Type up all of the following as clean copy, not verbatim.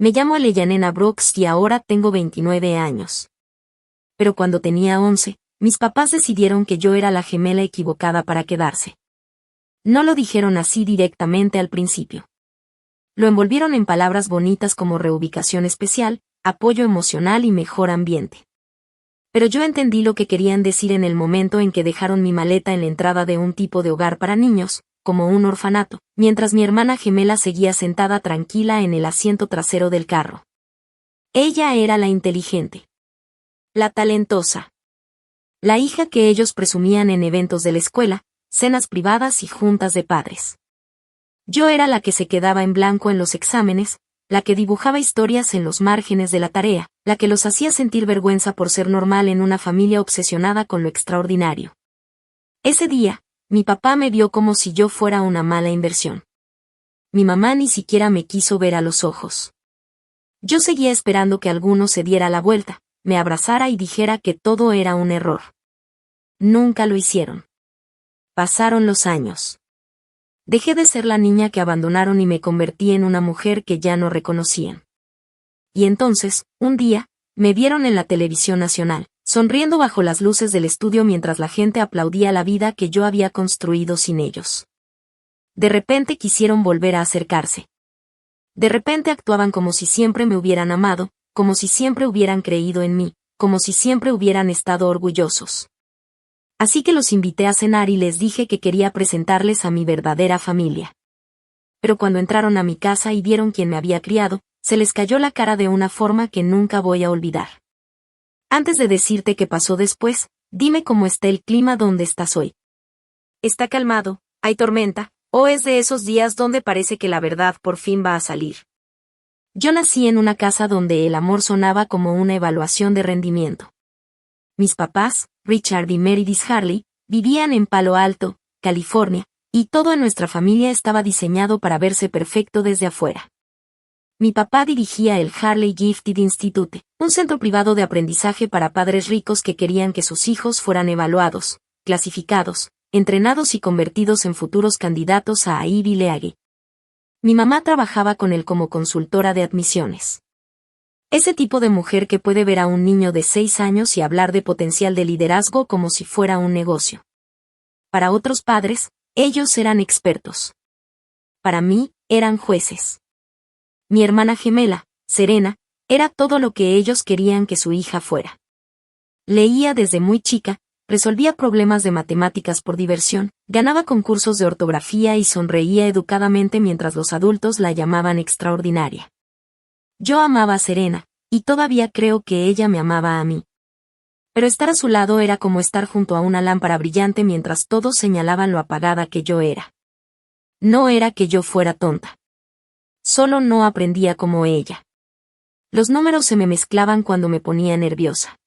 Me llamo Eleyanena Brooks y ahora tengo 29 años. Pero cuando tenía 11, mis papás decidieron que yo era la gemela equivocada para quedarse. No lo dijeron así directamente al principio. Lo envolvieron en palabras bonitas como reubicación especial, apoyo emocional y mejor ambiente. Pero yo entendí lo que querían decir en el momento en que dejaron mi maleta en la entrada de un tipo de hogar para niños, como un orfanato, mientras mi hermana gemela seguía sentada tranquila en el asiento trasero del carro. Ella era la inteligente. La talentosa. La hija que ellos presumían en eventos de la escuela, cenas privadas y juntas de padres. Yo era la que se quedaba en blanco en los exámenes, la que dibujaba historias en los márgenes de la tarea, la que los hacía sentir vergüenza por ser normal en una familia obsesionada con lo extraordinario. Ese día, mi papá me vio como si yo fuera una mala inversión. Mi mamá ni siquiera me quiso ver a los ojos. Yo seguía esperando que alguno se diera la vuelta, me abrazara y dijera que todo era un error. Nunca lo hicieron. Pasaron los años. Dejé de ser la niña que abandonaron y me convertí en una mujer que ya no reconocían. Y entonces, un día, me vieron en la televisión nacional, sonriendo bajo las luces del estudio mientras la gente aplaudía la vida que yo había construido sin ellos. De repente quisieron volver a acercarse. De repente actuaban como si siempre me hubieran amado, como si siempre hubieran creído en mí, como si siempre hubieran estado orgullosos. Así que los invité a cenar y les dije que quería presentarles a mi verdadera familia. Pero cuando entraron a mi casa y vieron quién me había criado, se les cayó la cara de una forma que nunca voy a olvidar. Antes de decirte qué pasó después, dime cómo está el clima donde estás hoy. ¿Está calmado? ¿Hay tormenta? ¿O es de esos días donde parece que la verdad por fin va a salir? Yo nací en una casa donde el amor sonaba como una evaluación de rendimiento. Mis papás, Richard y Meredith Harley, vivían en Palo Alto, California, y todo en nuestra familia estaba diseñado para verse perfecto desde afuera. Mi papá dirigía el Harley Gifted Institute, un centro privado de aprendizaje para padres ricos que querían que sus hijos fueran evaluados, clasificados, entrenados y convertidos en futuros candidatos a Ivy League. Mi mamá trabajaba con él como consultora de admisiones. Ese tipo de mujer que puede ver a un niño de 6 años y hablar de potencial de liderazgo como si fuera un negocio. Para otros padres, ellos eran expertos. Para mí, eran jueces. Mi hermana gemela, Serena, era todo lo que ellos querían que su hija fuera. Leía desde muy chica, resolvía problemas de matemáticas por diversión, ganaba concursos de ortografía y sonreía educadamente mientras los adultos la llamaban extraordinaria. Yo amaba a Serena, y todavía creo que ella me amaba a mí. Pero estar a su lado era como estar junto a una lámpara brillante mientras todos señalaban lo apagada que yo era. No era que yo fuera tonta. Solo no aprendía como ella. Los números se me mezclaban cuando me ponía nerviosa.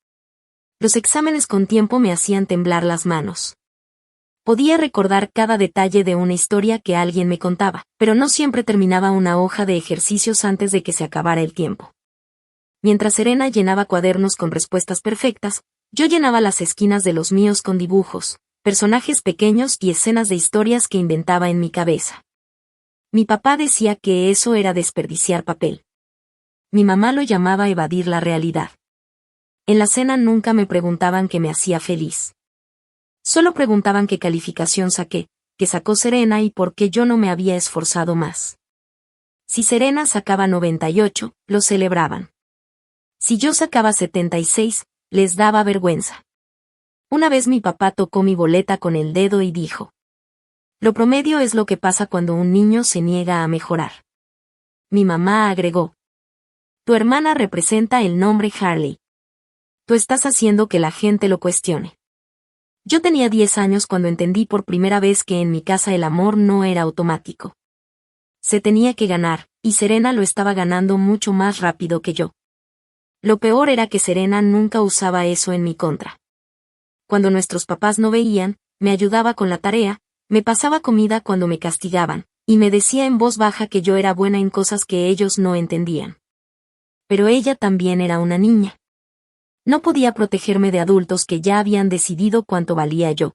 Los exámenes con tiempo me hacían temblar las manos. Podía recordar cada detalle de una historia que alguien me contaba, pero no siempre terminaba una hoja de ejercicios antes de que se acabara el tiempo. Mientras Serena llenaba cuadernos con respuestas perfectas, yo llenaba las esquinas de los míos con dibujos, personajes pequeños y escenas de historias que inventaba en mi cabeza. Mi papá decía que eso era desperdiciar papel. Mi mamá lo llamaba evadir la realidad. En la cena nunca me preguntaban qué me hacía feliz. Solo preguntaban qué calificación saqué, qué sacó Serena y por qué yo no me había esforzado más. Si Serena sacaba 98, lo celebraban. Si yo sacaba 76, les daba vergüenza. Una vez mi papá tocó mi boleta con el dedo y dijo: "Lo promedio es lo que pasa cuando un niño se niega a mejorar". Mi mamá agregó: "Tu hermana representa el nombre Harley. Tú estás haciendo que la gente lo cuestione". Yo tenía 10 años cuando entendí por primera vez que en mi casa el amor no era automático. Se tenía que ganar, y Serena lo estaba ganando mucho más rápido que yo. Lo peor era que Serena nunca usaba eso en mi contra. Cuando nuestros papás no veían, me ayudaba con la tarea, me pasaba comida cuando me castigaban, y me decía en voz baja que yo era buena en cosas que ellos no entendían. Pero ella también era una niña. No podía protegerme de adultos que ya habían decidido cuánto valía yo.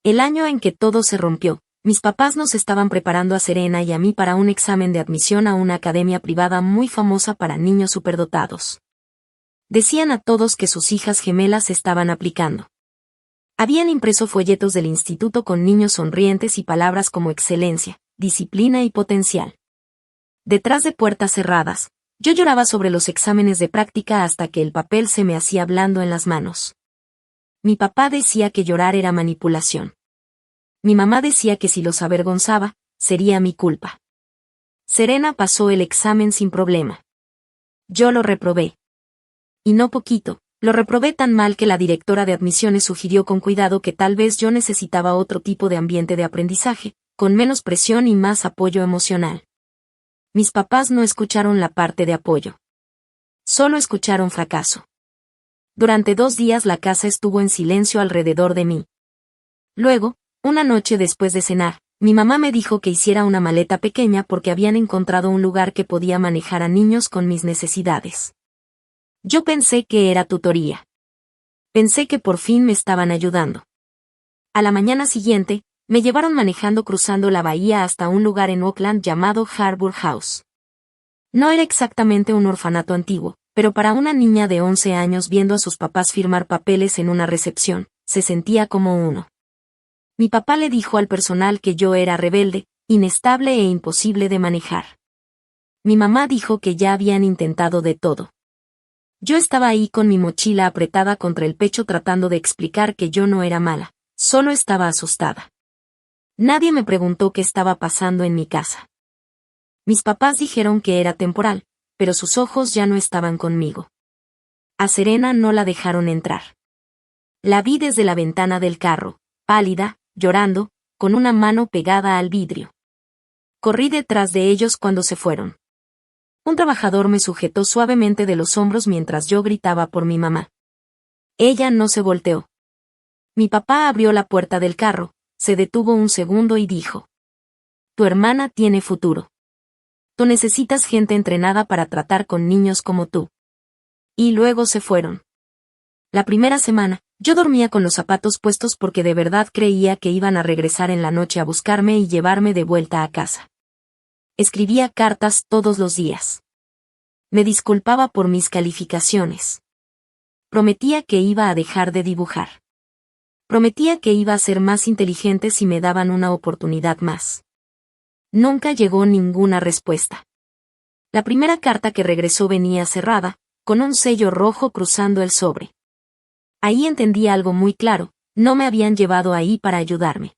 El año en que todo se rompió, mis papás nos estaban preparando a Serena y a mí para un examen de admisión a una academia privada muy famosa para niños superdotados. Decían a todos que sus hijas gemelas estaban aplicando. Habían impreso folletos del instituto con niños sonrientes y palabras como excelencia, disciplina y potencial. Detrás de puertas cerradas, yo lloraba sobre los exámenes de práctica hasta que el papel se me hacía blando en las manos. Mi papá decía que llorar era manipulación. Mi mamá decía que si los avergonzaba, sería mi culpa. Serena pasó el examen sin problema. Yo lo reprobé. Y no poquito, lo reprobé tan mal que la directora de admisiones sugirió con cuidado que tal vez yo necesitaba otro tipo de ambiente de aprendizaje, con menos presión y más apoyo emocional. Mis papás no escucharon la parte de apoyo. Solo escucharon fracaso. Durante 2 días la casa estuvo en silencio alrededor de mí. Luego, una noche después de cenar, mi mamá me dijo que hiciera una maleta pequeña porque habían encontrado un lugar que podía manejar a niños con mis necesidades. Yo pensé que era tutoría. Pensé que por fin me estaban ayudando. A la mañana siguiente, me llevaron manejando cruzando la bahía hasta un lugar en Oakland llamado Harbour House. No era exactamente un orfanato antiguo, pero para una niña de 11 años viendo a sus papás firmar papeles en una recepción, se sentía como uno. Mi papá le dijo al personal que yo era rebelde, inestable e imposible de manejar. Mi mamá dijo que ya habían intentado de todo. Yo estaba ahí con mi mochila apretada contra el pecho tratando de explicar que yo no era mala, solo estaba asustada. Nadie me preguntó qué estaba pasando en mi casa. Mis papás dijeron que era temporal, pero sus ojos ya no estaban conmigo. A Serena no la dejaron entrar. La vi desde la ventana del carro, pálida, llorando, con una mano pegada al vidrio. Corrí detrás de ellos cuando se fueron. Un trabajador me sujetó suavemente de los hombros mientras yo gritaba por mi mamá. Ella no se volteó. Mi papá abrió la puerta del carro, se detuvo un segundo y dijo: Tu hermana tiene futuro. Tú necesitas gente entrenada para tratar con niños como tú. Y luego se fueron. La primera semana, yo dormía con los zapatos puestos porque de verdad creía que iban a regresar en la noche a buscarme y llevarme de vuelta a casa. Escribía cartas todos los días. Me disculpaba por mis calificaciones. Prometía que iba a dejar de dibujar. Prometía que iba a ser más inteligente si me daban una oportunidad más. Nunca llegó ninguna respuesta. La primera carta que regresó venía cerrada, con un sello rojo cruzando el sobre. Ahí entendí algo muy claro: no me habían llevado ahí para ayudarme.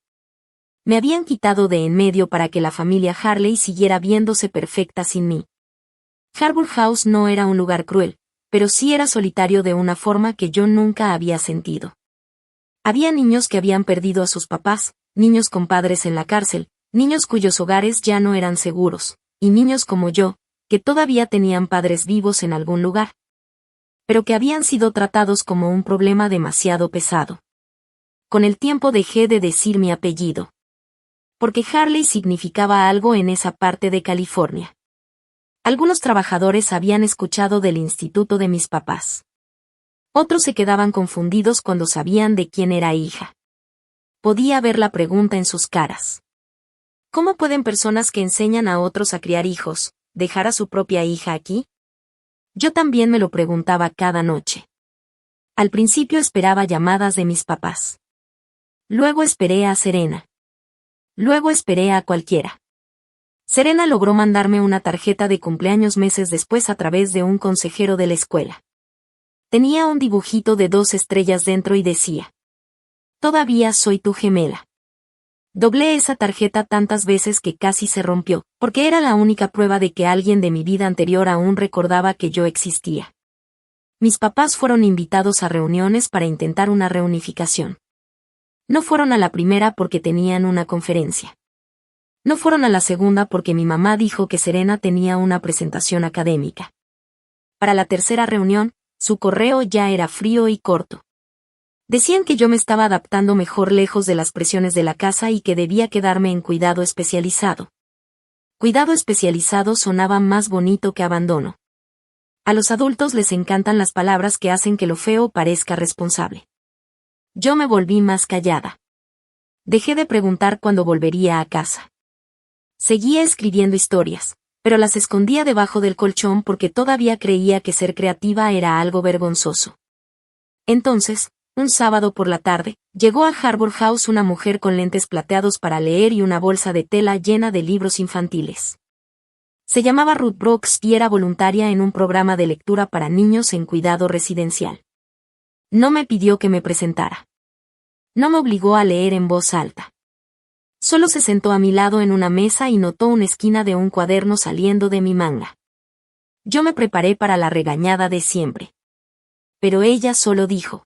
Me habían quitado de en medio para que la familia Harley siguiera viéndose perfecta sin mí. Harbour House no era un lugar cruel, pero sí era solitario de una forma que yo nunca había sentido. Había niños que habían perdido a sus papás, niños con padres en la cárcel, niños cuyos hogares ya no eran seguros, y niños como yo, que todavía tenían padres vivos en algún lugar, pero que habían sido tratados como un problema demasiado pesado. Con el tiempo dejé de decir mi apellido. Porque Harley significaba algo en esa parte de California. Algunos trabajadores habían escuchado del instituto de mis papás. Otros se quedaban confundidos cuando sabían de quién era hija. Podía ver la pregunta en sus caras. ¿Cómo pueden personas que enseñan a otros a criar hijos, dejar a su propia hija aquí? Yo también me lo preguntaba cada noche. Al principio esperaba llamadas de mis papás. Luego esperé a Serena. Luego esperé a cualquiera. Serena logró mandarme una tarjeta de cumpleaños meses después a través de un consejero de la escuela. Tenía un dibujito de 2 estrellas dentro y decía: Todavía soy tu gemela. Doblé esa tarjeta tantas veces que casi se rompió, porque era la única prueba de que alguien de mi vida anterior aún recordaba que yo existía. Mis papás fueron invitados a reuniones para intentar una reunificación. No fueron a la primera porque tenían una conferencia. No fueron a la segunda porque mi mamá dijo que Serena tenía una presentación académica. Para la tercera reunión, su correo ya era frío y corto. Decían que yo me estaba adaptando mejor lejos de las presiones de la casa y que debía quedarme en cuidado especializado. Cuidado especializado sonaba más bonito que abandono. A los adultos les encantan las palabras que hacen que lo feo parezca responsable. Yo me volví más callada. Dejé de preguntar cuándo volvería a casa. Seguía escribiendo historias, pero las escondía debajo del colchón porque todavía creía que ser creativa era algo vergonzoso. Entonces, un sábado por la tarde, llegó a Harbour House una mujer con lentes plateados para leer y una bolsa de tela llena de libros infantiles. Se llamaba Ruth Brooks y era voluntaria en un programa de lectura para niños en cuidado residencial. No me pidió que me presentara. No me obligó a leer en voz alta. Solo se sentó a mi lado en una mesa y notó una esquina de un cuaderno saliendo de mi manga. Yo me preparé para la regañada de siempre. Pero ella solo dijo: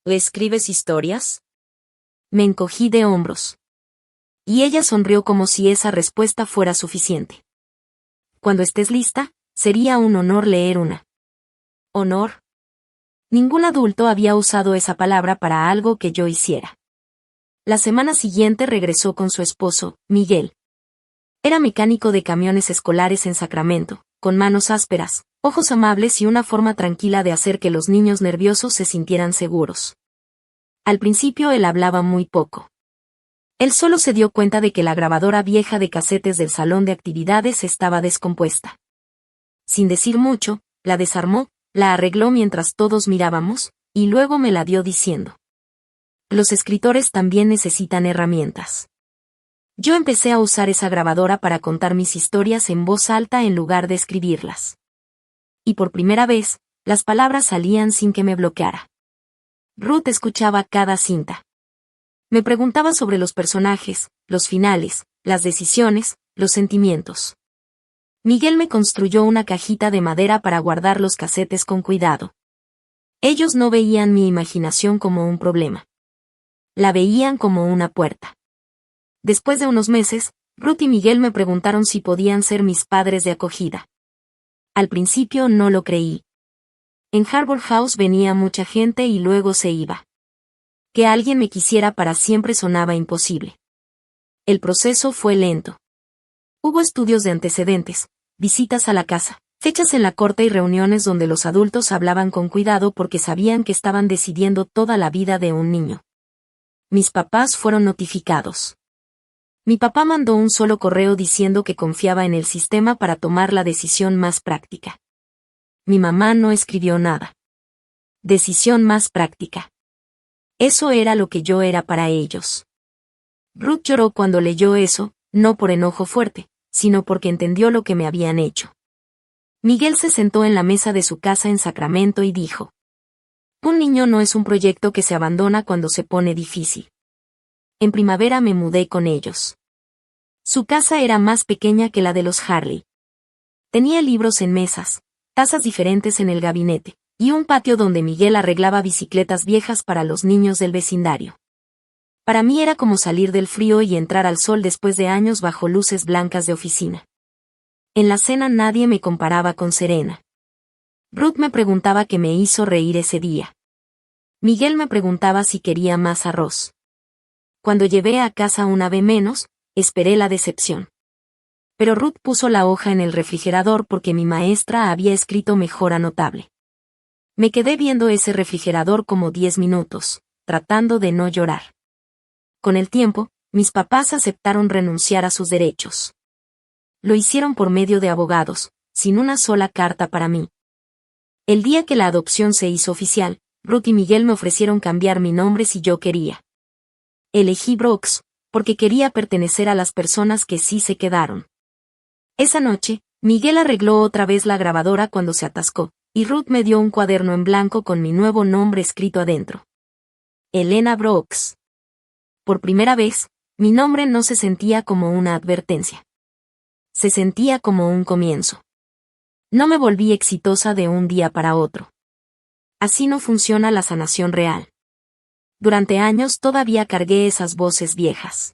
¿escribes historias? Me encogí de hombros. Y ella sonrió como si esa respuesta fuera suficiente. Cuando estés lista, sería un honor leer una. ¿Honor? Ningún adulto había usado esa palabra para algo que yo hiciera. La semana siguiente regresó con su esposo, Miguel. Era mecánico de camiones escolares en Sacramento, con manos ásperas, ojos amables y una forma tranquila de hacer que los niños nerviosos se sintieran seguros. Al principio él hablaba muy poco. Él solo se dio cuenta de que la grabadora vieja de casetes del salón de actividades estaba descompuesta. Sin decir mucho, la desarmó, la arregló mientras todos mirábamos, y luego me la dio diciendo: los escritores también necesitan herramientas. Yo empecé a usar esa grabadora para contar mis historias en voz alta en lugar de escribirlas. Y por primera vez, las palabras salían sin que me bloqueara. Ruth escuchaba cada cinta. Me preguntaba sobre los personajes, los finales, las decisiones, los sentimientos. Miguel me construyó una cajita de madera para guardar los casetes con cuidado. Ellos no veían mi imaginación como un problema. La veían como una puerta. Después de unos meses, Ruth y Miguel me preguntaron si podían ser mis padres de acogida. Al principio no lo creí. En Harbour House venía mucha gente y luego se iba. Que alguien me quisiera para siempre sonaba imposible. El proceso fue lento. Hubo estudios de antecedentes, visitas a la casa, fechas en la corte y reuniones donde los adultos hablaban con cuidado porque sabían que estaban decidiendo toda la vida de un niño. Mis papás fueron notificados. Mi papá mandó un solo correo diciendo que confiaba en el sistema para tomar la decisión más práctica. Mi mamá no escribió nada. Decisión más práctica. Eso era lo que yo era para ellos. Ruth lloró cuando leyó eso, no por enojo fuerte, sino porque entendió lo que me habían hecho. Miguel se sentó en la mesa de su casa en Sacramento y dijo: un niño no es un proyecto que se abandona cuando se pone difícil. En primavera me mudé con ellos. Su casa era más pequeña que la de los Harley. Tenía libros en mesas, tazas diferentes en el gabinete, y un patio donde Miguel arreglaba bicicletas viejas para los niños del vecindario. Para mí era como salir del frío y entrar al sol después de años bajo luces blancas de oficina. En la cena nadie me comparaba con Serena. Ruth me preguntaba qué me hizo reír ese día. Miguel me preguntaba si quería más arroz. Cuando llevé a casa una vez menos, esperé la decepción. Pero Ruth puso la hoja en el refrigerador porque mi maestra había escrito mejora notable. Me quedé viendo ese refrigerador como 10 minutos, tratando de no llorar. Con el tiempo, mis papás aceptaron renunciar a sus derechos. Lo hicieron por medio de abogados, sin una sola carta para mí. El día que la adopción se hizo oficial, Ruth y Miguel me ofrecieron cambiar mi nombre si yo quería. Elegí Brooks, porque quería pertenecer a las personas que sí se quedaron. Esa noche, Miguel arregló otra vez la grabadora cuando se atascó, y Ruth me dio un cuaderno en blanco con mi nuevo nombre escrito adentro. Elena Brooks. Por primera vez, mi nombre no se sentía como una advertencia. Se sentía como un comienzo. No me volví exitosa de un día para otro. Así no funciona la sanación real. Durante años todavía cargué esas voces viejas.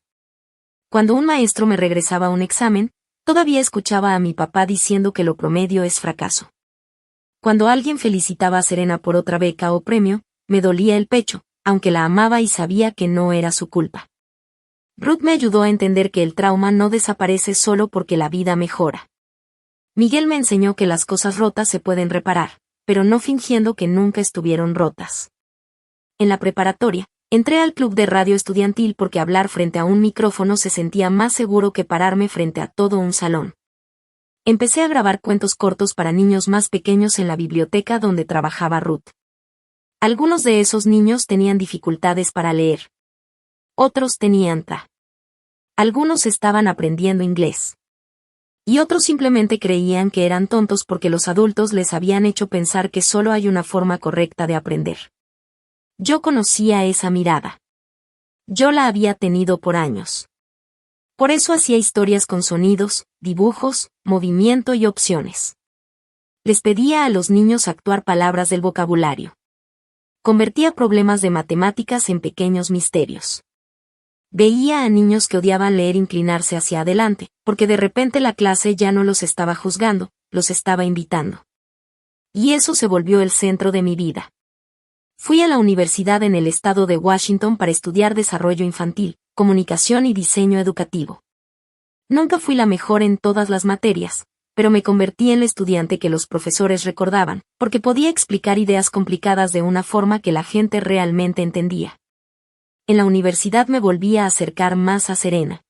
Cuando un maestro me regresaba un examen, todavía escuchaba a mi papá diciendo que lo promedio es fracaso. Cuando alguien felicitaba a Serena por otra beca o premio, me dolía el pecho, aunque la amaba y sabía que no era su culpa. Ruth me ayudó a entender que el trauma no desaparece solo porque la vida mejora. Miguel me enseñó que las cosas rotas se pueden reparar, pero no fingiendo que nunca estuvieron rotas. En la preparatoria, Entré al club de radio estudiantil porque hablar frente a un micrófono se sentía más seguro que pararme frente a todo un salón. Empecé a grabar cuentos cortos para niños más pequeños en la biblioteca donde trabajaba Ruth. Algunos de esos niños tenían dificultades para leer. Otros tenían TDA. Algunos estaban aprendiendo inglés. Y otros simplemente creían que eran tontos porque los adultos les habían hecho pensar que solo hay una forma correcta de aprender. Yo conocía esa mirada. Yo la había tenido por años. Por eso hacía historias con sonidos, dibujos, movimiento y opciones. Les pedía a los niños actuar palabras del vocabulario. Convertía problemas de matemáticas en pequeños misterios. Veía a niños que odiaban leer inclinarse hacia adelante, porque de repente la clase ya no los estaba juzgando, los estaba invitando. Y eso se volvió el centro de mi vida. Fui a la universidad en el estado de Washington para estudiar desarrollo infantil, comunicación y diseño educativo. Nunca fui la mejor en todas las materias, pero me convertí en la estudiante que los profesores recordaban, porque podía explicar ideas complicadas de una forma que la gente realmente entendía. En la universidad me volví a acercar más a Serena.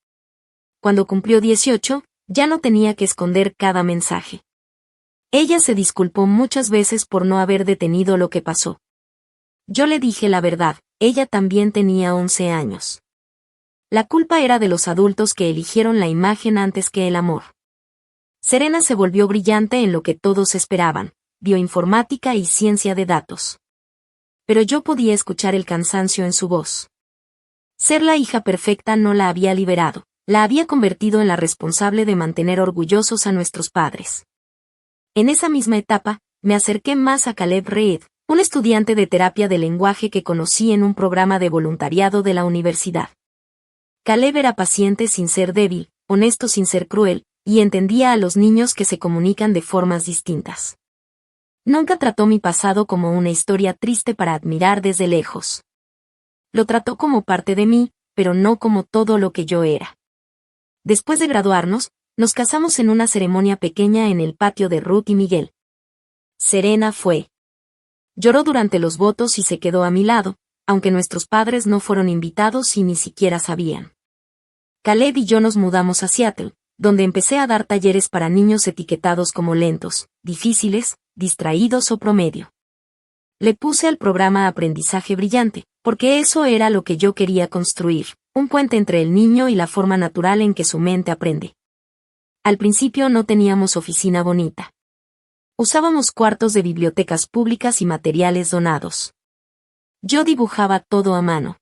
Cuando cumplió 18, ya no tenía que esconder cada mensaje. Ella se disculpó muchas veces por no haber detenido lo que pasó. Yo le dije la verdad, ella también tenía 11 años. La culpa era de los adultos que eligieron la imagen antes que el amor. Serena se volvió brillante en lo que todos esperaban, bioinformática y ciencia de datos. Pero yo podía escuchar el cansancio en su voz. Ser la hija perfecta no la había liberado, la había convertido en la responsable de mantener orgullosos a nuestros padres. En esa misma etapa, me acerqué más a Caleb Reed, un estudiante de terapia de lenguaje que conocí en un programa de voluntariado de la universidad. Caleb era paciente sin ser débil, honesto sin ser cruel, y entendía a los niños que se comunican de formas distintas. Nunca trató mi pasado como una historia triste para admirar desde lejos. Lo trató como parte de mí, pero no como todo lo que yo era. Después de graduarnos, nos casamos en una ceremonia pequeña en el patio de Ruth y Miguel. Serena fue. Lloró durante los votos y se quedó a mi lado, aunque nuestros padres no fueron invitados y ni siquiera sabían. Caleb y yo nos mudamos a Seattle, donde empecé a dar talleres para niños etiquetados como lentos, difíciles, distraídos o promedio. Le puse al programa Aprendizaje Brillante, porque eso era lo que yo quería construir, un puente entre el niño y la forma natural en que su mente aprende. Al principio no teníamos oficina bonita. Usábamos cuartos de bibliotecas públicas y materiales donados. Yo dibujaba todo a mano.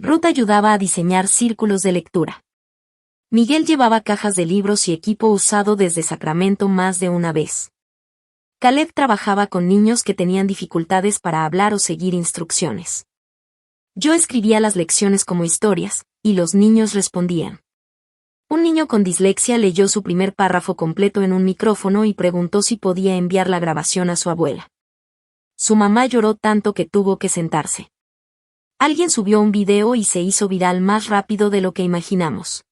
Ruth ayudaba a diseñar círculos de lectura. Miguel llevaba cajas de libros y equipo usado desde Sacramento más de una vez. Caleb trabajaba con niños que tenían dificultades para hablar o seguir instrucciones. Yo escribía las lecciones como historias, y los niños respondían. Un niño con dislexia leyó su primer párrafo completo en un micrófono y preguntó si podía enviar la grabación a su abuela. Su mamá lloró tanto que tuvo que sentarse. Alguien subió un video y se hizo viral más rápido de lo que imaginamos.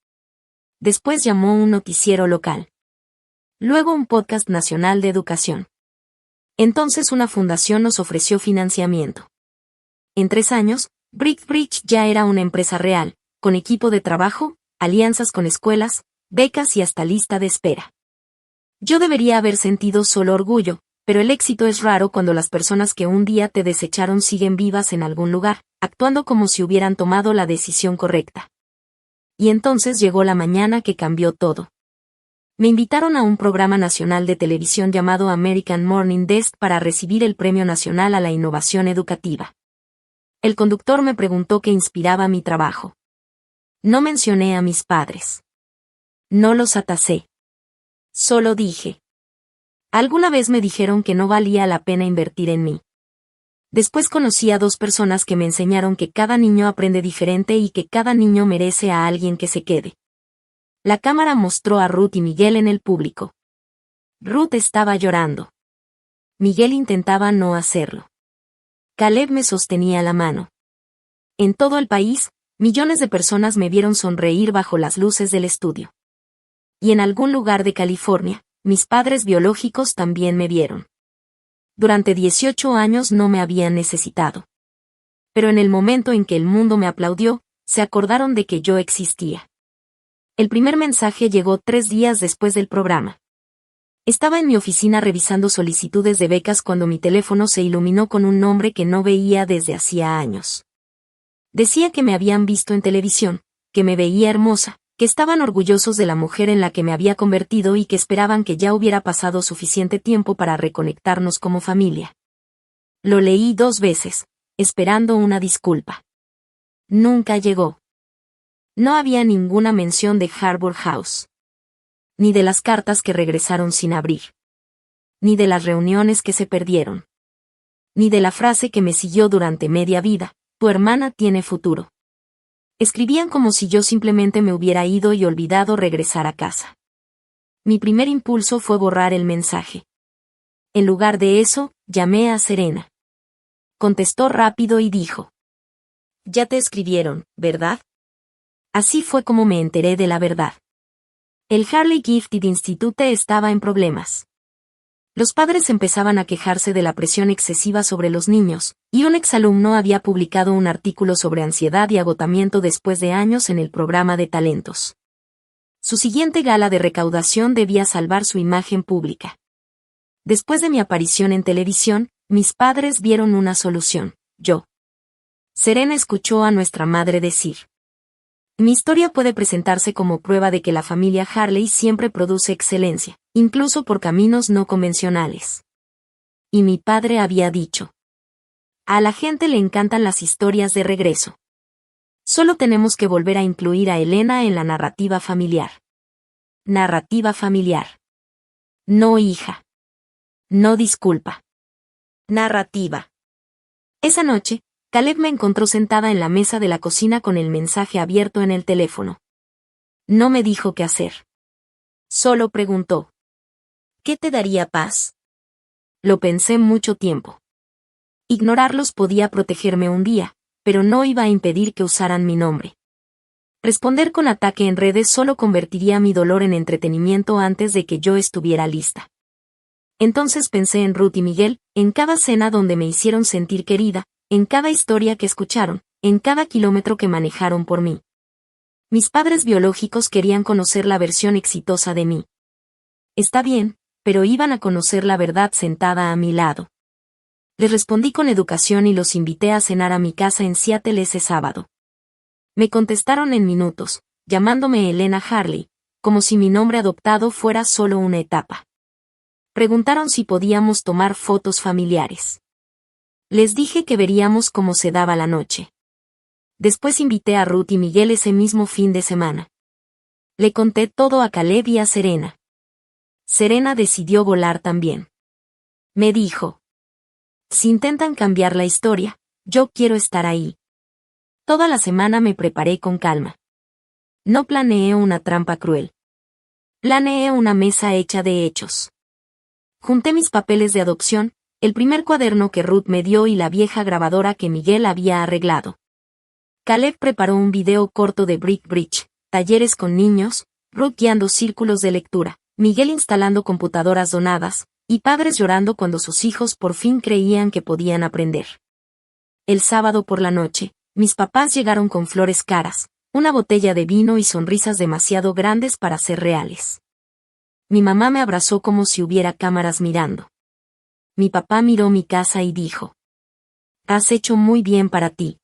Después llamó un noticiero local. Luego un podcast nacional de educación. Entonces una fundación nos ofreció financiamiento. En 3 años, Brickbridge ya era una empresa real, con equipo de trabajo, alianzas con escuelas, becas y hasta lista de espera. Yo debería haber sentido solo orgullo, pero el éxito es raro cuando las personas que un día te desecharon siguen vivas en algún lugar, actuando como si hubieran tomado la decisión correcta. Y entonces llegó la mañana que cambió todo. Me invitaron a un programa nacional de televisión llamado American Morning Desk para recibir el Premio Nacional a la Innovación Educativa. El conductor me preguntó qué inspiraba mi trabajo. No mencioné a mis padres. No los atasé. Solo dije. Alguna vez me dijeron que no valía la pena invertir en mí. Después conocí a 2 personas que me enseñaron que cada niño aprende diferente y que cada niño merece a alguien que se quede. La cámara mostró a Ruth y Miguel en el público. Ruth estaba llorando. Miguel intentaba no hacerlo. Caleb me sostenía la mano. En todo el país, millones de personas me vieron sonreír bajo las luces del estudio. Y en algún lugar de California, mis padres biológicos también me vieron. Durante 18 años no me habían necesitado. Pero en el momento en que el mundo me aplaudió, se acordaron de que yo existía. El primer mensaje llegó 3 días después del programa. Estaba en mi oficina revisando solicitudes de becas cuando mi teléfono se iluminó con un nombre que no veía desde hacía años. Decía que me habían visto en televisión, que me veía hermosa, que estaban orgullosos de la mujer en la que me había convertido y que esperaban que ya hubiera pasado suficiente tiempo para reconectarnos como familia. Lo leí 2 veces, esperando una disculpa. Nunca llegó. No había ninguna mención de Harbour House. Ni de las cartas que regresaron sin abrir. Ni de las reuniones que se perdieron. Ni de la frase que me siguió durante media vida: tu hermana tiene futuro. Escribían como si yo simplemente me hubiera ido y olvidado regresar a casa. Mi primer impulso fue borrar el mensaje. En lugar de eso, llamé a Serena. Contestó rápido y dijo: ya te escribieron, ¿verdad? Así fue como me enteré de la verdad. El Harley Gifted Institute estaba en problemas. Los padres empezaban a quejarse de la presión excesiva sobre los niños, y un exalumno había publicado un artículo sobre ansiedad y agotamiento después de años en el programa de talentos. Su siguiente gala de recaudación debía salvar su imagen pública. Después de mi aparición en televisión, mis padres vieron una solución: yo. Serena escuchó a nuestra madre decir: mi historia puede presentarse como prueba de que la familia Harley siempre produce excelencia, incluso por caminos no convencionales. Y mi padre había dicho: a la gente le encantan las historias de regreso. Solo tenemos que volver a incluir a Elena en la narrativa familiar. Narrativa familiar. No hija. No disculpa. Narrativa. Esa noche, Caleb me encontró sentada en la mesa de la cocina con el mensaje abierto en el teléfono. No me dijo qué hacer. Solo preguntó: ¿qué te daría paz? Lo pensé mucho tiempo. Ignorarlos podía protegerme un día, pero no iba a impedir que usaran mi nombre. Responder con ataque en redes solo convertiría mi dolor en entretenimiento antes de que yo estuviera lista. Entonces pensé en Ruth y Miguel, en cada cena donde me hicieron sentir querida, en cada historia que escucharon, en cada kilómetro que manejaron por mí. Mis padres biológicos querían conocer la versión exitosa de mí. Está bien, pero iban a conocer la verdad sentada a mi lado. Les respondí con educación y los invité a cenar a mi casa en Seattle ese sábado. Me contestaron en minutos, llamándome Elena Harley, como si mi nombre adoptado fuera solo una etapa. Preguntaron si podíamos tomar fotos familiares. Les dije que veríamos cómo se daba la noche. Después invité a Ruth y Miguel ese mismo fin de semana. Le conté todo a Caleb y a Serena. Serena decidió volar también. Me dijo: si intentan cambiar la historia, yo quiero estar ahí. Toda la semana me preparé con calma. No planeé una trampa cruel. Planeé una mesa hecha de hechos. Junté mis papeles de adopción, el primer cuaderno que Ruth me dio y la vieja grabadora que Miguel había arreglado. Caleb preparó un video corto de Brick Bridge, talleres con niños, Ruth guiando círculos de lectura, Miguel instalando computadoras donadas, y padres llorando cuando sus hijos por fin creían que podían aprender. El sábado por la noche, mis papás llegaron con flores caras, una botella de vino y sonrisas demasiado grandes para ser reales. Mi mamá me abrazó como si hubiera cámaras mirando. Mi papá miró mi casa y dijo: has hecho muy bien para ti.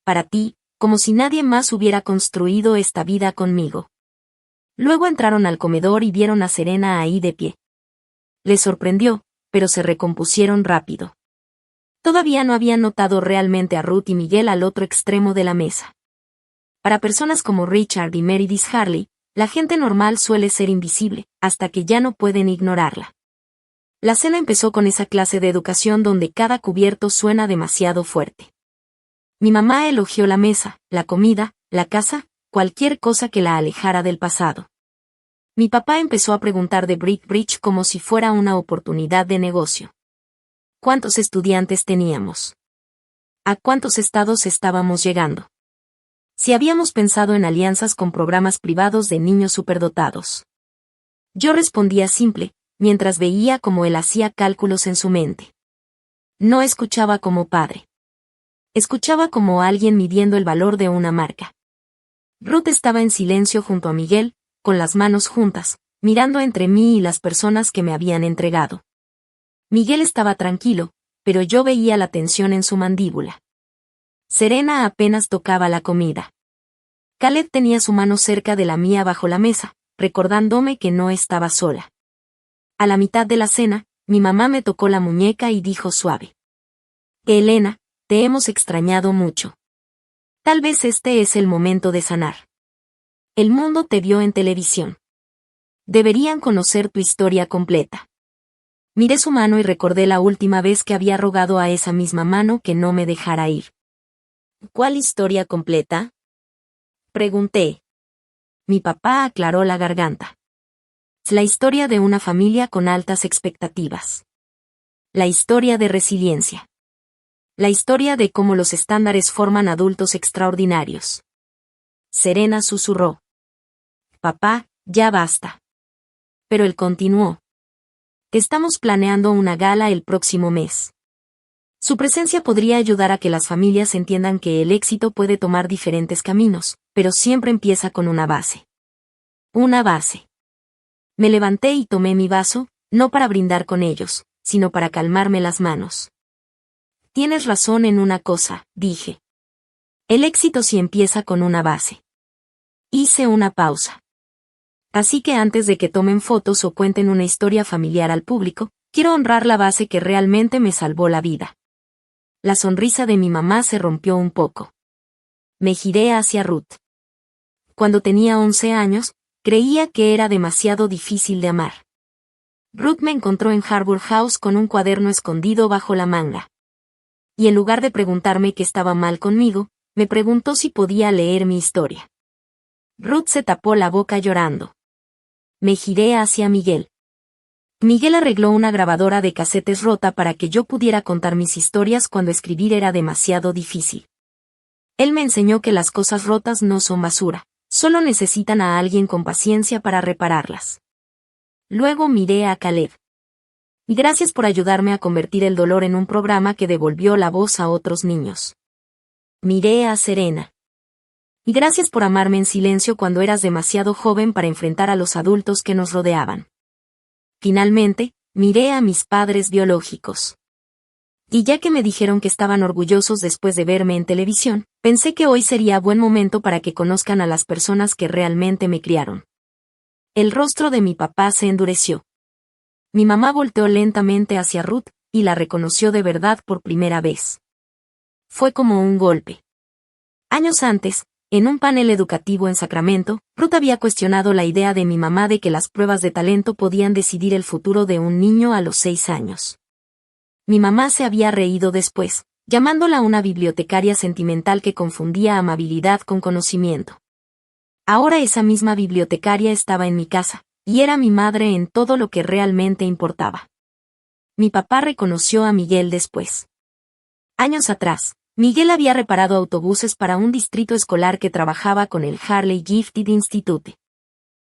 Para ti, como si nadie más hubiera construido esta vida conmigo. Luego entraron al comedor y vieron a Serena ahí de pie. Les sorprendió, pero se recompusieron rápido. Todavía no habían notado realmente a Ruth y Miguel al otro extremo de la mesa. Para personas como Richard y Meredith Harley, la gente normal suele ser invisible, hasta que ya no pueden ignorarla. La cena empezó con esa clase de educación donde cada cubierto suena demasiado fuerte. Mi mamá elogió la mesa, la comida, la casa, cualquier cosa que la alejara del pasado. Mi papá empezó a preguntar de Brick Bridge como si fuera una oportunidad de negocio. ¿Cuántos estudiantes teníamos? ¿A cuántos estados estábamos llegando? Si habíamos pensado en alianzas con programas privados de niños superdotados. Yo respondía simple, mientras veía cómo él hacía cálculos en su mente. No escuchaba como padre. Escuchaba como alguien midiendo el valor de una marca. Ruth estaba en silencio junto a Miguel, con las manos juntas, mirando entre mí y las personas que me habían entregado. Miguel estaba tranquilo, pero yo veía la tensión en su mandíbula. Serena apenas tocaba la comida. Caleb tenía su mano cerca de la mía bajo la mesa, recordándome que no estaba sola. A la mitad de la cena, mi mamá me tocó la muñeca y dijo suave: Elena, te hemos extrañado mucho. Tal vez este es el momento de sanar. El mundo te vio en televisión. Deberían conocer tu historia completa. Miré su mano y recordé la última vez que había rogado a esa misma mano que no me dejara ir. ¿Cuál historia completa?, pregunté. Mi papá aclaró la garganta. Es la historia de una familia con altas expectativas. La historia de resiliencia. La historia de cómo los estándares forman adultos extraordinarios. Serena susurró: Papá, ya basta. Pero él continuó: Estamos planeando una gala el próximo mes. Su presencia podría ayudar a que las familias entiendan que el éxito puede tomar diferentes caminos, pero siempre empieza con una base. Una base. Me levanté y tomé mi vaso, no para brindar con ellos, sino para calmarme las manos. Tienes razón en una cosa, dije. El éxito sí empieza con una base. Hice una pausa. Así que antes de que tomen fotos o cuenten una historia familiar al público, quiero honrar la base que realmente me salvó la vida. La sonrisa de mi mamá se rompió un poco. Me giré hacia Ruth. Cuando tenía 11 años, creía que era demasiado difícil de amar. Ruth me encontró en Harbour House con un cuaderno escondido bajo la manga. Y en lugar de preguntarme qué estaba mal conmigo, me preguntó si podía leer mi historia. Ruth se tapó la boca llorando. Me giré hacia Miguel. Miguel arregló una grabadora de casetes rota para que yo pudiera contar mis historias cuando escribir era demasiado difícil. Él me enseñó que las cosas rotas no son basura, solo necesitan a alguien con paciencia para repararlas. Luego miré a Caleb. Gracias por ayudarme a convertir el dolor en un programa que devolvió la voz a otros niños. Miré a Serena. Gracias por amarme en silencio cuando eras demasiado joven para enfrentar a los adultos que nos rodeaban. Finalmente, miré a mis padres biológicos. Y ya que me dijeron que estaban orgullosos después de verme en televisión, pensé que hoy sería buen momento para que conozcan a las personas que realmente me criaron. El rostro de mi papá se endureció. Mi mamá volteó lentamente hacia Ruth, y la reconoció de verdad por primera vez. Fue como un golpe. Años antes, en un panel educativo en Sacramento, Ruth había cuestionado la idea de mi mamá de que las pruebas de talento podían decidir el futuro de un niño a los 6 años. Mi mamá se había reído después, llamándola una bibliotecaria sentimental que confundía amabilidad con conocimiento. Ahora esa misma bibliotecaria estaba en mi casa, y era mi madre en todo lo que realmente importaba. Mi papá reconoció a Miguel después. Años atrás, Miguel había reparado autobuses para un distrito escolar que trabajaba con el Harley Gifted Institute.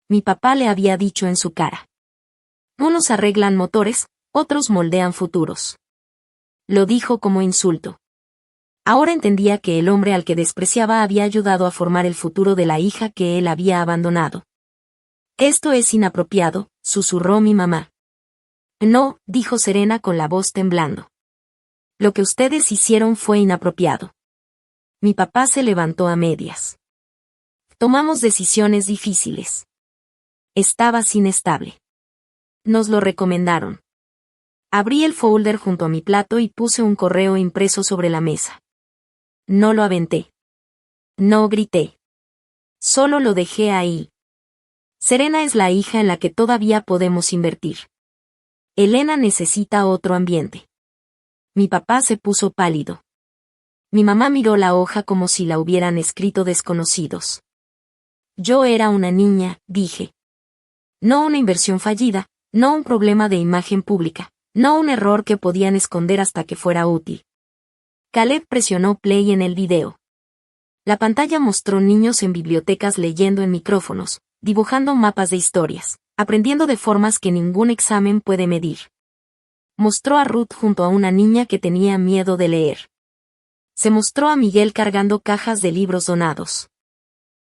Mi papá le había dicho en su cara: unos arreglan motores, otros moldean futuros. Lo dijo como insulto. Ahora entendía que el hombre al que despreciaba había ayudado a formar el futuro de la hija que él había abandonado. Esto es inapropiado, susurró mi mamá. No, dijo Serena con la voz temblando. Lo que ustedes hicieron fue inapropiado. Mi papá se levantó a medias. Tomamos decisiones difíciles. Estabas inestable. Nos lo recomendaron. Abrí el folder junto a mi plato y puse un correo impreso sobre la mesa. No lo aventé. No grité. Solo lo dejé ahí. Serena es la hija en la que todavía podemos invertir. Elena necesita otro ambiente. Mi papá se puso pálido. Mi mamá miró la hoja como si la hubieran escrito desconocidos. Yo era una niña, dije. No una inversión fallida, no un problema de imagen pública, no un error que podían esconder hasta que fuera útil. Caleb presionó play en el video. La pantalla mostró niños en bibliotecas leyendo en micrófonos, dibujando mapas de historias, aprendiendo de formas que ningún examen puede medir. Mostró a Ruth junto a una niña que tenía miedo de leer. Se mostró a Miguel cargando cajas de libros donados.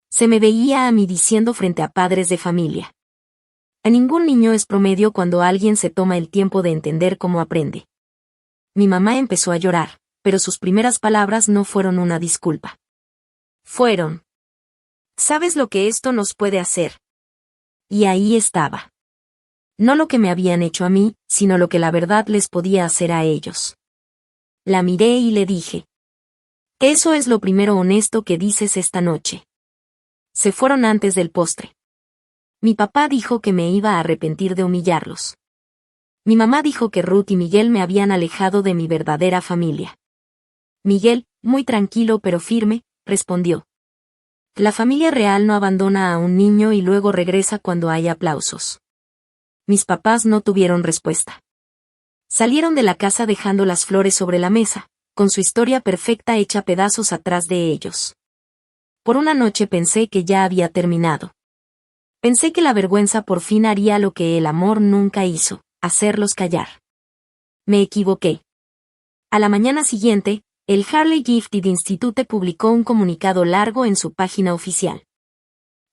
Se me veía a mí diciendo frente a padres de familia: a ningún niño es promedio cuando alguien se toma el tiempo de entender cómo aprende. Mi mamá empezó a llorar, pero sus primeras palabras no fueron una disculpa. Fueron: ¿sabes lo que esto nos puede hacer? Y ahí estaba. No lo que me habían hecho a mí, sino lo que la verdad les podía hacer a ellos. La miré y le dije: eso es lo primero honesto que dices esta noche. Se fueron antes del postre. Mi papá dijo que me iba a arrepentir de humillarlos. Mi mamá dijo que Ruth y Miguel me habían alejado de mi verdadera familia. Miguel, muy tranquilo pero firme, respondió: la familia real no abandona a un niño y luego regresa cuando hay aplausos. Mis papás no tuvieron respuesta. Salieron de la casa dejando las flores sobre la mesa, con su historia perfecta hecha pedazos atrás de ellos. Por una noche pensé que ya había terminado. Pensé que la vergüenza por fin haría lo que el amor nunca hizo: hacerlos callar. Me equivoqué. A la mañana siguiente, el Harley Gifted Institute publicó un comunicado largo en su página oficial.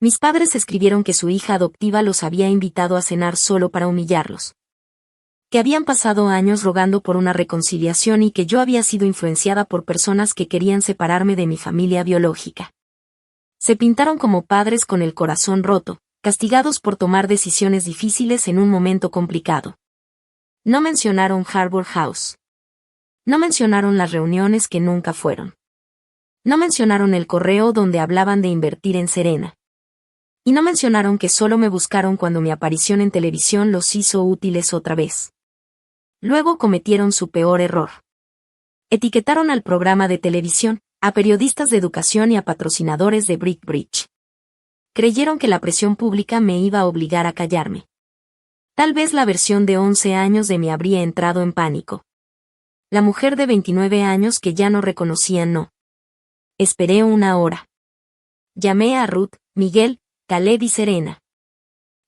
Mis padres escribieron que su hija adoptiva los había invitado a cenar solo para humillarlos. Que habían pasado años rogando por una reconciliación y que yo había sido influenciada por personas que querían separarme de mi familia biológica. Se pintaron como padres con el corazón roto, castigados por tomar decisiones difíciles en un momento complicado. No mencionaron Harbour House. No mencionaron las reuniones que nunca fueron. No mencionaron el correo donde hablaban de invertir en Serena. Y no mencionaron que solo me buscaron cuando mi aparición en televisión los hizo útiles otra vez. Luego cometieron su peor error. Etiquetaron al programa de televisión, a periodistas de educación y a patrocinadores de Brickbridge. Creyeron que la presión pública me iba a obligar a callarme. Tal vez la versión de 11 años de mí habría entrado en pánico. La mujer de 29 años que ya no reconocía no. Esperé una hora. Llamé a Ruth, Miguel, Caleb y Serena.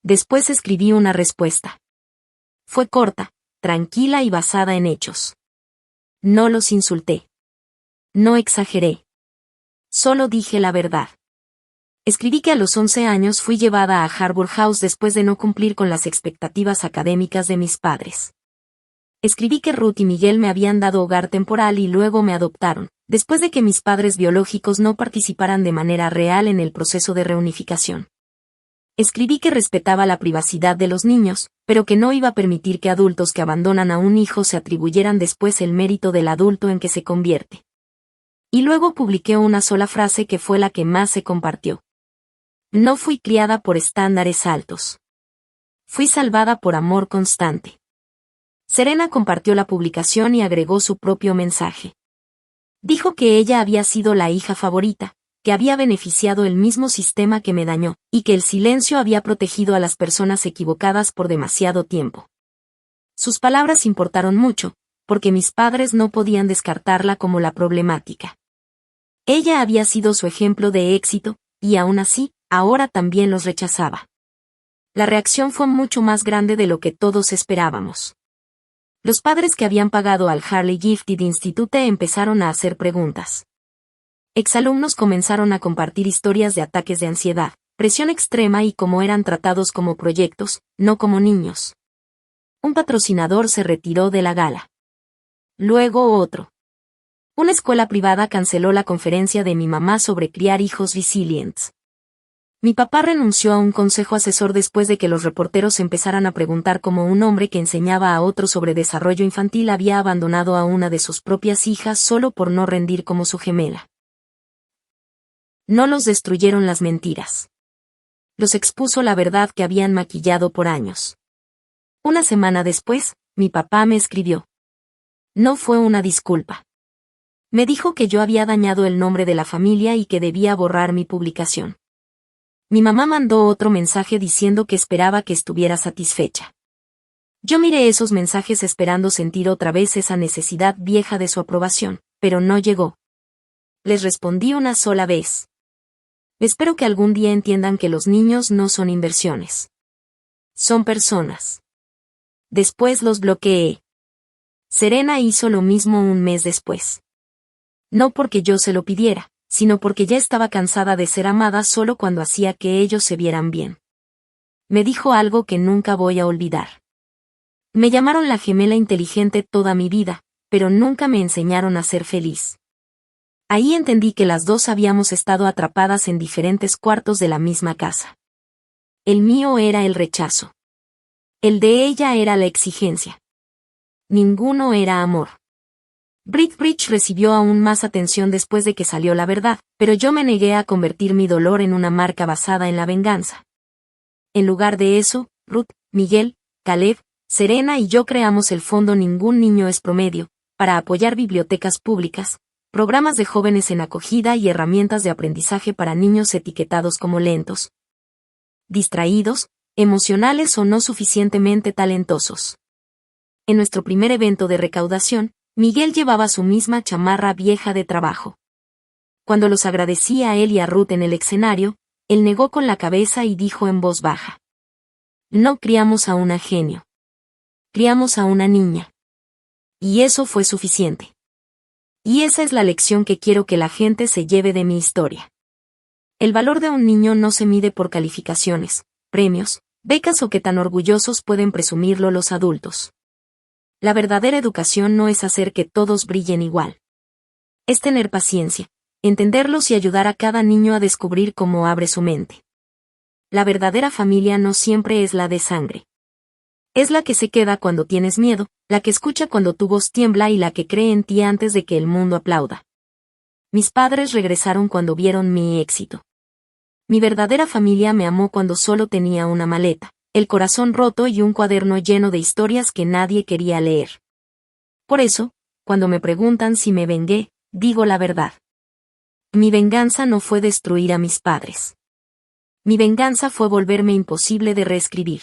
Después escribí una respuesta. Fue corta, tranquila y basada en hechos. No los insulté. No exageré. Solo dije la verdad. Escribí que a los 11 años fui llevada a Harbour House después de no cumplir con las expectativas académicas de mis padres. Escribí que Ruth y Miguel me habían dado hogar temporal y luego me adoptaron, después de que mis padres biológicos no participaran de manera real en el proceso de reunificación. Escribí que respetaba la privacidad de los niños, pero que no iba a permitir que adultos que abandonan a un hijo se atribuyeran después el mérito del adulto en que se convierte. Y luego publiqué una sola frase que fue la que más se compartió. No fui criada por estándares altos. Fui salvada por amor constante. Serena compartió la publicación y agregó su propio mensaje. Dijo que ella había sido la hija favorita, que había beneficiado el mismo sistema que me dañó, y que el silencio había protegido a las personas equivocadas por demasiado tiempo. Sus palabras importaron mucho, porque mis padres no podían descartarla como la problemática. Ella había sido su ejemplo de éxito, y aún así, ahora también los rechazaba. La reacción fue mucho más grande de lo que todos esperábamos. Los padres que habían pagado al Harley Gifted Institute empezaron a hacer preguntas. Exalumnos comenzaron a compartir historias de ataques de ansiedad, presión extrema y cómo eran tratados como proyectos, no como niños. Un patrocinador se retiró de la gala. Luego otro. Una escuela privada canceló la conferencia de mi mamá sobre criar hijos resilientes. Mi papá renunció a un consejo asesor después de que los reporteros empezaran a preguntar cómo un hombre que enseñaba a otro sobre desarrollo infantil había abandonado a una de sus propias hijas solo por no rendir como su gemela. No los destruyeron las mentiras. Los expuso la verdad que habían maquillado por años. Una semana después, mi papá me escribió. No fue una disculpa. Me dijo que yo había dañado el nombre de la familia y que debía borrar mi publicación. Mi mamá mandó otro mensaje diciendo que esperaba que estuviera satisfecha. Yo miré esos mensajes esperando sentir otra vez esa necesidad vieja de su aprobación, pero no llegó. Les respondí una sola vez. Espero que algún día entiendan que los niños no son inversiones. Son personas. Después los bloqueé. Serena hizo lo mismo un mes después. No porque yo se lo pidiera, sino porque ya estaba cansada de ser amada solo cuando hacía que ellos se vieran bien. Me dijo algo que nunca voy a olvidar. Me llamaron la gemela inteligente toda mi vida, pero nunca me enseñaron a ser feliz. Ahí entendí que las dos habíamos estado atrapadas en diferentes cuartos de la misma casa. El mío era el rechazo. El de ella era la exigencia. Ninguno era amor. Bridge recibió aún más atención después de que salió la verdad, pero yo me negué a convertir mi dolor en una marca basada en la venganza. En lugar de eso, Ruth, Miguel, Caleb, Serena y yo creamos el fondo Ningún Niño es Promedio, para apoyar bibliotecas públicas, programas de jóvenes en acogida y herramientas de aprendizaje para niños etiquetados como lentos, distraídos, emocionales o no suficientemente talentosos. En nuestro primer evento de recaudación, Miguel llevaba su misma chamarra vieja de trabajo. Cuando los agradecí a él y a Ruth en el escenario, él negó con la cabeza y dijo en voz baja: No criamos a una genio. Criamos a una niña. Y eso fue suficiente. Y esa es la lección que quiero que la gente se lleve de mi historia. El valor de un niño no se mide por calificaciones, premios, becas o qué tan orgullosos pueden presumirlo los adultos. La verdadera educación no es hacer que todos brillen igual. Es tener paciencia, entenderlos y ayudar a cada niño a descubrir cómo abre su mente. La verdadera familia no siempre es la de sangre. Es la que se queda cuando tienes miedo, la que escucha cuando tu voz tiembla y la que cree en ti antes de que el mundo aplauda. Mis padres regresaron cuando vieron mi éxito. Mi verdadera familia me amó cuando solo tenía una maleta, el corazón roto y un cuaderno lleno de historias que nadie quería leer. Por eso, cuando me preguntan si me vengué, digo la verdad. Mi venganza no fue destruir a mis padres. Mi venganza fue volverme imposible de reescribir.